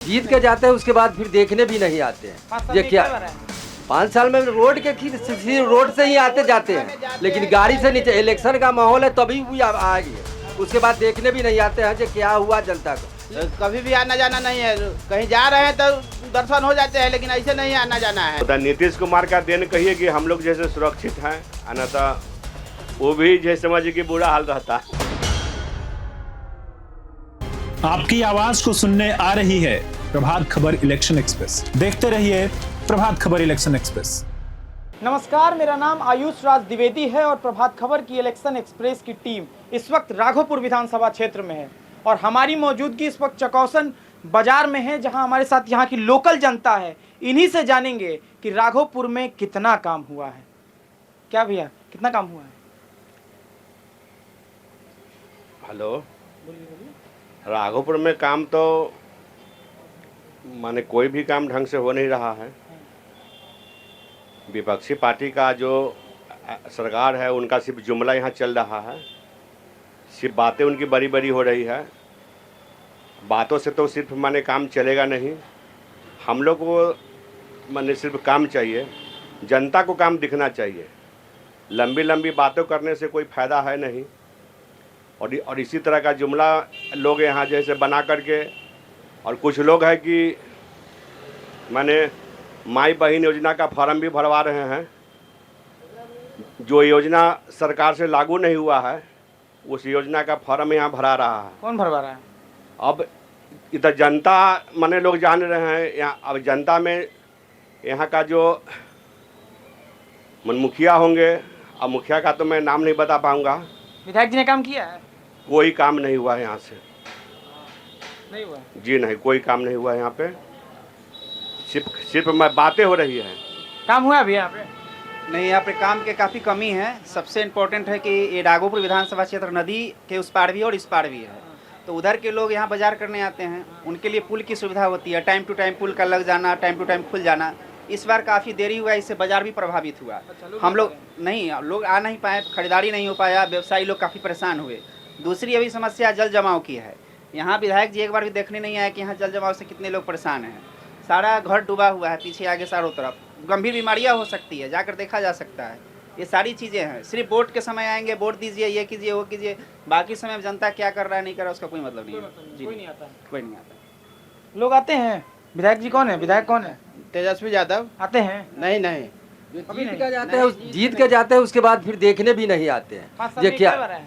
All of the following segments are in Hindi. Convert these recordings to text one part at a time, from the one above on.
जीत के जाते हैं, उसके बाद फिर देखने भी नहीं आते हैं। ये क्या 5 साल में रोड के रोड से ही आते जाते हैं, लेकिन गाड़ी से नीचे इलेक्शन का माहौल है तभी भी आएंगे, उसके बाद देखने भी नहीं आते हैं कि क्या हुआ जनता को। कभी भी आना जाना नहीं है, कहीं जा रहे हैं तो दर्शन हो जाते हैं, लेकिन ऐसे नहीं आना जाना है। तो नीतीश कुमार का देन कहिए कि हम लोग जैसे सुरक्षित हैं, अन्यथा वो भी जैसे समझिए कि बुरा हाल रहता है। आपकी आवाज को सुनने आ रही है प्रभात खबर इलेक्शन एक्सप्रेस। देखते रहिए प्रभात खबर इलेक्शन एक्सप्रेस। नमस्कार, मेरा नाम आयुष राज द्विवेदी है और प्रभात खबर की इलेक्शन एक्सप्रेस की टीम इस वक्त राघोपुर विधानसभा क्षेत्र में है और हमारी मौजूदगी इस वक्त चकौसन बाजार में है, जहां हमारे साथ यहां की लोकल जनता है। इन्हीं से जानेंगे कि राघोपुर में कितना काम हुआ है। क्या भैया, कितना काम हुआ है? हेलो, राघोपुर में काम तो माने कोई भी काम ढंग से हो नहीं रहा है। विपक्षी पार्टी का जो सरकार है उनका सिर्फ जुमला यहाँ चल रहा है, सिर्फ बातें उनकी बड़ी बड़ी हो रही है। बातों से तो सिर्फ माने काम चलेगा नहीं। हम लोग को माने सिर्फ काम चाहिए, जनता को काम दिखना चाहिए। लंबी लंबी बातों करने से कोई फ़ायदा है नहीं। और इसी तरह का जुमला लोग यहाँ जैसे बना करके, और कुछ लोग हैं कि माने माई बहन योजना का फॉर्म भी भरवा रहे हैं। जो योजना सरकार से लागू नहीं हुआ है उस योजना का फॉर्म यहाँ भरा रहा है। कौन भरवा रहा है? अब इधर जनता माने लोग जान रहे हैं यहाँ। अब जनता में यहाँ का जो मुखिया होंगे, अब मुखिया का तो मैं नाम नहीं बता पाऊँगा। विधायक जी ने काम किया है? कोई काम नहीं हुआ है यहाँ से। नहीं हुआ जी नहीं, कोई काम नहीं हुआ यहाँ पे। सिर्फ बातें हो रही है। काम हुआ अभी यहाँ पे? नहीं, यहाँ पे काम के काफ़ी कमी है। सबसे इम्पोर्टेंट है कि ये राघोपुर विधानसभा क्षेत्र नदी के उस पार भी है और इस पार भी है, तो उधर के लोग यहाँ बाजार करने आते हैं, उनके लिए पुल की सुविधा होती है। टाइम टू टाइम पुल का लग जाना, टाइम टू टाइम खुल जाना। इस बार काफ़ी देरी हुआ, इससे बाजार भी प्रभावित हुआ। हम लोग लोग आ नहीं पाए, खरीदारी नहीं हो पाया, व्यवसायी लोग काफ़ी परेशान हुए। दूसरी अभी समस्या जल जमाव की है। यहाँ विधायक जी एक बार भी देखने नहीं आया कि यहाँ जल जमाव से कितने लोग परेशान हैं। सारा घर डूबा हुआ है, पीछे आगे चारों तरफ। गंभीर बीमारियाँ हो सकती है, जाकर देखा जा सकता है। ये सारी चीज़ें हैं। सिर्फ वोट के समय आएंगे, वोट दीजिए, ये कीजिए, वो कीजिए, बाकी समय में जनता क्या कर रहा है नहीं कर रहा है उसका कोई मतलब नहीं है। जी, कोई नहीं आता है। कोई नहीं आता। लोग आते हैं। विधायक जी कौन है? विधायक कौन है? तेजस्वी यादव आते हैं? नहीं नहीं, जीत के जाते हैं, उसके बाद फिर देखने भी नहीं आते हैं। ये क्या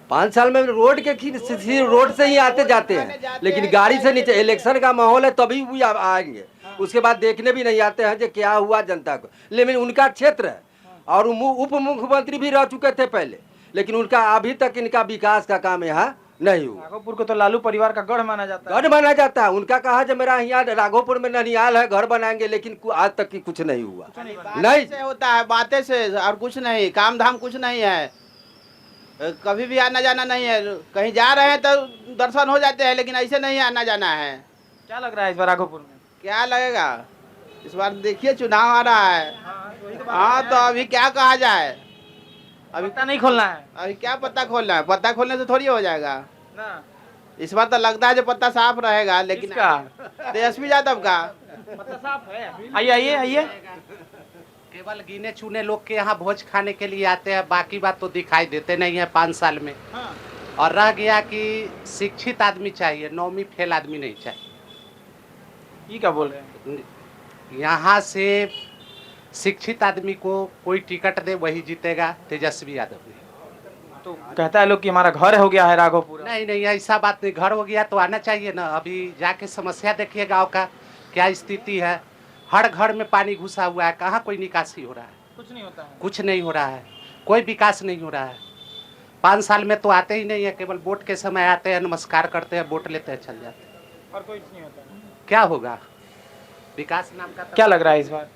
5 साल में रोड से ही आते जाते हैं, लेकिन गाड़ी से नीचे इलेक्शन का माहौल है तभी भी आएंगे, उसके बाद देखने भी नहीं आते हैं कि क्या हुआ जनता को। लेकिन उनका क्षेत्र है और उप मुख्यमंत्री भी रह चुके थे पहले, लेकिन उनका अभी तक इनका विकास का काम यहाँ नहीं हुआ। राघोपुर को तो लालू परिवार का गढ़ माना जाता है। गढ़ माना जाता है। उनका कहा जो मेरा यहाँ राघोपुर में ननियाल है, घर बनाएंगे, लेकिन आज तक की कुछ नहीं हुआ। नहीं से होता है, बातें से और कुछ नहीं, काम धाम कुछ नहीं है। कभी भी आना जाना नहीं है, कहीं जा रहे हैं तो दर्शन हो जाते हैं, लेकिन ऐसे नहीं आना जाना है। क्या लग रहा है इस बार राघोपुर में? क्या लगेगा इस बार? देखिए चुनाव आ रहा है। हाँ, तो अभी क्या कहा जाए? अभी पता नहीं खोलना है। अभी क्या पत्ता खोलना है? पत्ता खोलने से थोड़ी हो जाएगा ना। इस बार तो लगता है जो पत्ता साफ रहेगा, लेकिन तेजस्वी यादव का पत्ता साफ है। आइए आइए आइए। केवल गिने चुने लोग के यहाँ भोज खाने के लिए आते हैं, बाकी बात तो दिखाई देते नहीं है 5 साल में। हाँ। और रह गया कि शिक्षित आदमी चाहिए, 9वीं फेल आदमी नहीं चाहिए। ये क्या बोल रहे हैं? यहाँ से शिक्षित आदमी को कोई टिकट दे वही जीतेगा, तेजस्वी यादव ने। तो कहता है लोग कि हमारा घर हो गया है राघोपुर। नहीं नहीं, ऐसा बात नहीं। घर हो गया तो आना चाहिए ना। अभी जाके समस्या देखिए गाँव का क्या स्थिति है। हर घर में पानी घुसा हुआ है, कहाँ कोई निकासी हो रहा है? कुछ नहीं होता है। कुछ नहीं हो रहा है, कोई विकास नहीं हो रहा है। 5 साल में तो आते ही नहीं है, केवल वोट के समय आते हैं, नमस्कार करते हैं, वोट लेते हैं, चल जाते हैं। और कुछ नहीं होता है। क्या होगा विकास नाम का? क्या लग रहा है इस बार?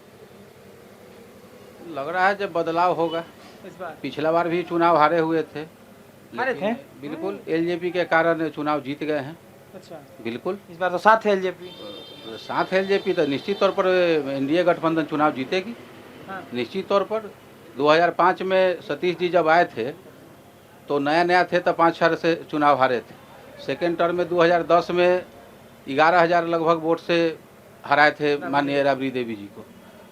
लग रहा है जब बदलाव होगा। इस बार पिछला बार भी चुनाव हारे हुए थे, हारे थे? बिल्कुल एलजेपी के कारण चुनाव जीत गए हैं। अच्छा, बिल्कुल इस बार तो साथ है एलजेपी। साथ एलजेपी तो निश्चित तौर पर एनडीए गठबंधन चुनाव जीतेगी। हाँ। निश्चित तौर पर 2005 में सतीश जी जब आए थे तो नया थे, तो 5 साल से चुनाव हारे थे। सेकेंड टर्म में 2010 में 11,000 लगभग वोट से हराए थे माननीय राबड़ी देवी जी को।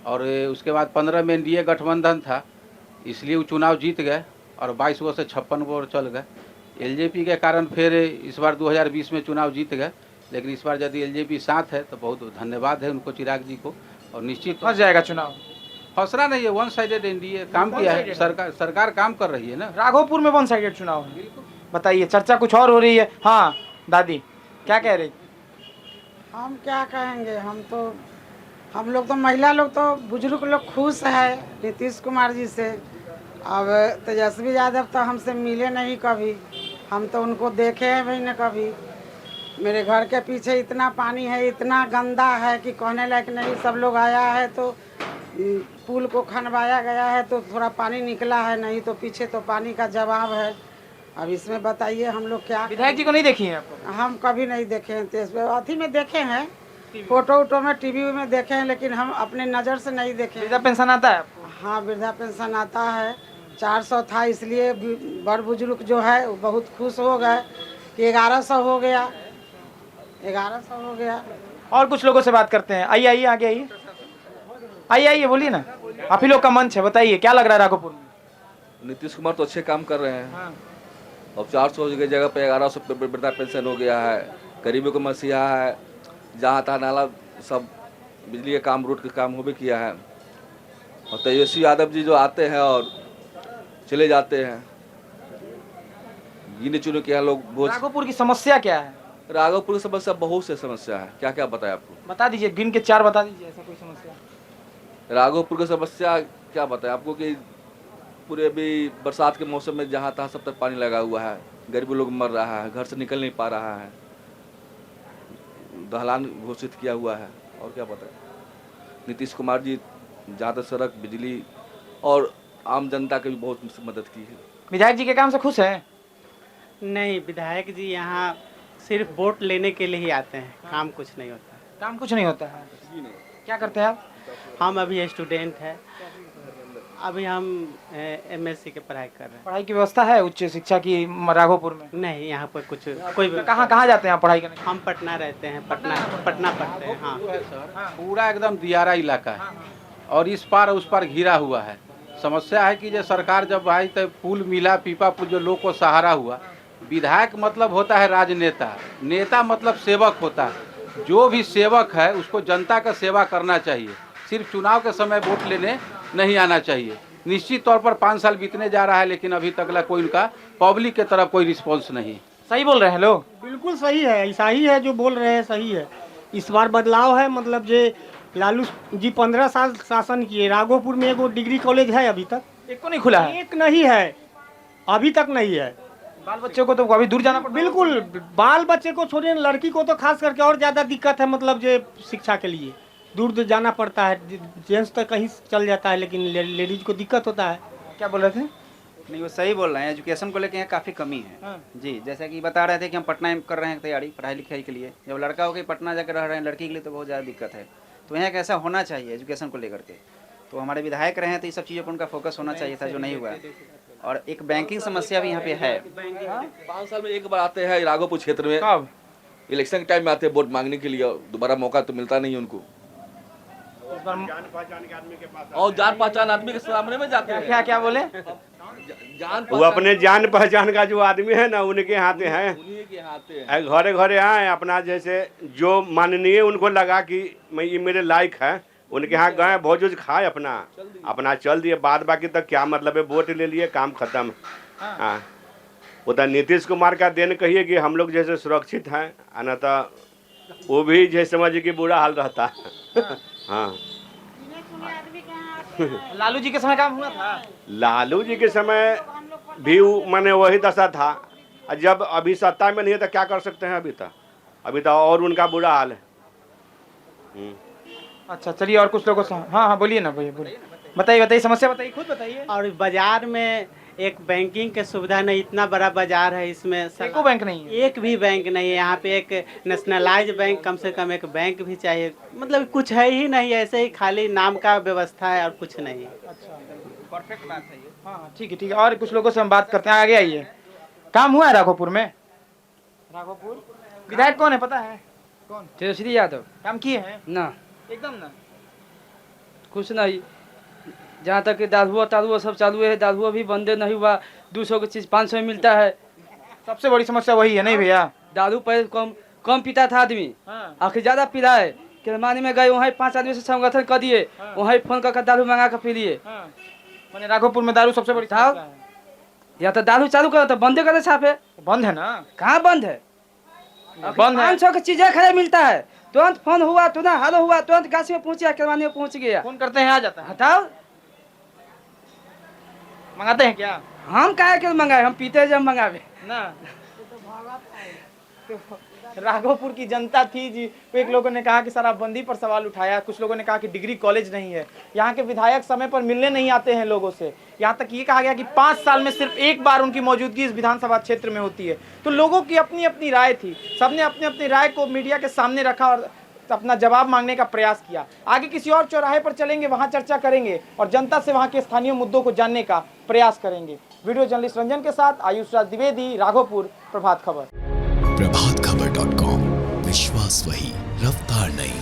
और उसके बाद 15 में एनडीए गठबंधन था, इसलिए वो चुनाव जीत गए और 22 गो से 56 गो और चल गए। एलजेपी के कारण फिर इस बार 2020 में चुनाव जीत गए, लेकिन इस बार यदि एलजेपी साथ है तो बहुत धन्यवाद है उनको, चिराग जी को। और निश्चित फंस जाएगा चुनाव। फंसना नहीं है, वन साइडेड एनडीए काम किया है, सरकार काम कर रही है ना। राघोपुर में वन साइडेड चुनाव है, बताइए, चर्चा कुछ और हो रही है। हाँ दादी क्या कह रही? हम क्या कहेंगे, हम लोग तो महिला लोग तो बुजुर्ग लोग खुश है नीतीश कुमार जी से। अब तेजस्वी यादव तो हमसे मिले नहीं कभी, हम तो उनको देखे हैं भी न कभी। मेरे घर के पीछे इतना पानी है, इतना गंदा है कि कहने लायक नहीं। सब लोग आया है तो पुल को खनवाया गया है तो थोड़ा पानी निकला है, नहीं तो पीछे तो पानी का जवाब है। अब इसमें बताइए हम लोग क्या। विधायक जी को नहीं देखी है आपको? हम कभी नहीं देखे हैं, अथी में देखे हैं, फोटो वोटो में, टीवी में देखे हैं, लेकिन हम अपने नज़र से नहीं देखे। वृद्धा पेंशन आता है आपको? हाँ वृद्धा पेंशन आता है, 400 था, इसलिए बड़ बुजुर्ग जो है वो बहुत खुश हो गए कि 1100 हो गया, 1100 हो गया। और कुछ लोगों से बात करते हैं। आइए आइए आगे आइए, आइए आइए, बोलिए ना, आप ही लोग का मंच है, बताइए क्या लग रहा है राघोपुर में? नीतीश कुमार तो अच्छे काम कर रहे हैं। अब 400 की जगह पे 1100 वृद्धा पेंशन हो गया है, गरीबों को मसीहा है, जहाँ तहाँ नाला सब बिजली के काम, रोड के काम हो भी किया है। और तेजस्वी यादव जी जो आते हैं और चले जाते हैं, गिने चुने के यहाँ लोग बहुत। राघोपुर की समस्या क्या है? राघोपुर की समस्या बहुत से समस्या है, क्या क्या बताए आपको? बता दीजिए, गिन के 4 बता दीजिए, ऐसा कोई समस्या। राघोपुर की समस्या क्या बताए आपको कि पूरे अभी बरसात के मौसम में जहाँ तहाँ सब तक पानी लगा हुआ है, गरीब लोग मर रहा है, घर से निकल नहीं पा रहा है, दहलान घोषित किया हुआ है। और क्या बताए? नीतीश कुमार जी जहाँ तक सड़क, बिजली और आम जनता की भी बहुत मदद की है। विधायक जी के काम से खुश हैं? नहीं, विधायक जी यहाँ सिर्फ वोट लेने के लिए ही आते हैं, काम कुछ नहीं होता है। काम कुछ नहीं होता है? क्या करते हैं आप? हम अभी स्टूडेंट हैं, अभी हम एमएससी की पढ़ाई कर रहे हैं। पढ़ाई की व्यवस्था है उच्च शिक्षा की राघोपुर में? नहीं, यहाँ पर कुछ कोई कहाँ जाते हैं आप पढ़ाई करने? हम पटना रहते हैं, पटना पढ़ते हैं। हाँ, पूरा एकदम दियारा इलाका है और इस पार उस पार घिरा हुआ है। समस्या है कि जो सरकार जब आई तो पुल मिला, पीपा पुल जो लोग को सहारा हुआ। विधायक मतलब होता है राजनेता, नेता मतलब सेवक होता है। जो भी सेवक है उसको जनता का सेवा करना चाहिए, सिर्फ चुनाव के समय वोट लेने नहीं आना चाहिए। निश्चित तौर पर 5 साल बीतने जा रहा है, लेकिन अभी तक कोई उनका पब्लिक के तरफ कोई रिस्पॉन्स नहीं। सही बोल रहे हैं लोग? बिल्कुल सही है, ऐसा ही है जो बोल रहे हैं, सही है। इस बार बदलाव है, मतलब जो लालू जी 15 साल शासन किए। राघोपुर में एगो डिग्री कॉलेज है, अभी तक एक को नहीं खुला है? एक नहीं है, अभी तक नहीं है। बाल बच्चों को तो अभी दूर जाना पड़ता है। बिल्कुल, बाल बच्चे को छोड़िए, लड़की को तो खास करके और ज़्यादा दिक्कत है, मतलब जो शिक्षा के लिए दूर जाना पड़ता है। जेंट्स तो कहीं चल जाता है, लेकिन लेडीज को दिक्कत होता है। क्या बोल रहे थे? नहीं, वो सही बोल रहे हैं, एजुकेशन को लेकर यहाँ काफ़ी कमी है। जी, जैसे कि बता रहे थे कि हम पटना में कर रहे हैं तैयारी पढ़ाई लिखाई के लिए। जब लड़का हो के पटना जाकर रह रहे हैं, लड़की के लिए तो बहुत ज़्यादा दिक्कत है। तो यहाँ कैसा होना चाहिए एजुकेशन को लेकर के, तो हमारे विधायक रहे हैं तो ये सब चीज़ों पर उनका फोकस होना चाहिए था, जो नहीं हुआ। और एक बैंकिंग समस्या भी यहाँ पे है। 5 साल में एक बार आते हैं राघोपुर क्षेत्र में। कब? इलेक्शन के टाइम में आते हैं वोट मांगने के लिए, दोबारा मौका तो मिलता नहीं है उनको। और जान पहचान आदमी के सामने में जाते हैं। क्या बोले? वो अपने जान पहचान का जो आदमी है ना, उनके हाथे हैं, उन्हीं के हाथे हैं। घरे घरे आए अपना, जैसे जो माननीय उनको लगा कि मैं ये मेरे लायक है, उनके यहाँ गए, भोज वोज खाए, अपना चल दिए। बाद बाकी तक क्या मतलब है, वोट ले लिए, काम खत्म। हाँ, वो तो नीतीश कुमार का देन कहिए कि हम लोग जैसे सुरक्षित हैं, ना तो वो भी जैसे समझिए कि बुरा हाल रहता है। हाँ, लालू जी के समय काम हुआ था? लालू जी के समय भी माने वही दशा था। जब अभी सत्ता में नहीं है तो क्या कर सकते हैं, अभी तो और उनका बुरा हाल है। अच्छा, चलिए और कुछ लोगों से। हाँ बोलिए ना भैया, बोलिए, बताइए समस्या बताइए, खुद बताइए। और बाजार में एक बैंकिंग की सुविधा नहीं, इतना बड़ा बाजार है, इसमें एको बैंक नहीं है? एक भी बैंक नहीं है यहाँ पे। एक नेशनलाइज बैंक, कम से कम एक बैंक भी चाहिए, मतलब कुछ है ही नहीं, ऐसे ही खाली नाम का व्यवस्था है और कुछ नहीं है। अच्छा, परफेक्ट बात है ये। हाँ ठीक है। और कुछ लोगों से हम बात करते हैं, आगे आइए। काम हुआ है राघोपुर में? राघोपुर विधायक कौन है पता है? कौन? तेजस्वी यादव। काम किए हैं ना, एकदम ना। कुछ नहीं। जहाँ तक कि दारुआ सब चालू है, दारुआ भी बंदे नहीं हुआ। 200 की चीज़ 500 में मिलता है। सबसे बड़ी समस्या वही है नहीं भैया? दारू पहले कम पीता था आदमी, आखिर ज़्यादा पी रहा है। किरमानी में गए, वहीं 5 आदमी से संगठन कर दिए, वहीं फोन करके दारू मंगा कर पी लिए। मैंने राघोपुर में दारू सबसे बड़ी समस्या है। या तो दारू चालू करो तो बंदे करे छापे। बंद है ना? कहाँ बंद है? बंद है। 500 की चीजें खड़े मिलता है, तुरंत फोन हुआ, तुरंत हलो हुआ, तुरंत गाछी में पहुंच गया, किरमानी में पहुंच गया। फोन करते हैं आ जाता है। हटाओ, मंगाते हैं क्या? हम काहे के मंगाए, हम पीते जब मंगावे ना। राघोपुर की जनता थी जी, एक लोगों ने कहा कि शराबबंदी पर सवाल उठाया, कुछ लोगों ने कहा कि डिग्री कॉलेज नहीं है, यहाँ के विधायक समय पर मिलने नहीं आते हैं लोगों से, यहाँ तक ये कहा गया कि 5 साल में सिर्फ एक बार उनकी मौजूदगी इस विधानसभा क्षेत्र में होती है। तो लोगों की अपनी अपनी राय थी, सबने अपनी अपनी राय को मीडिया के सामने रखा और अपना जवाब मांगने का प्रयास किया। आगे किसी और चौराहे पर चलेंगे, वहाँ चर्चा करेंगे और जनता से वहाँ के स्थानीय मुद्दों को जानने का प्रयास करेंगे। वीडियो जर्नलिस्ट रंजन के साथ आयुष राज द्विवेदी, राघोपुर, प्रभात खबर। प्रभातखबर.com, विश्वास वही, रफ्तार नहीं।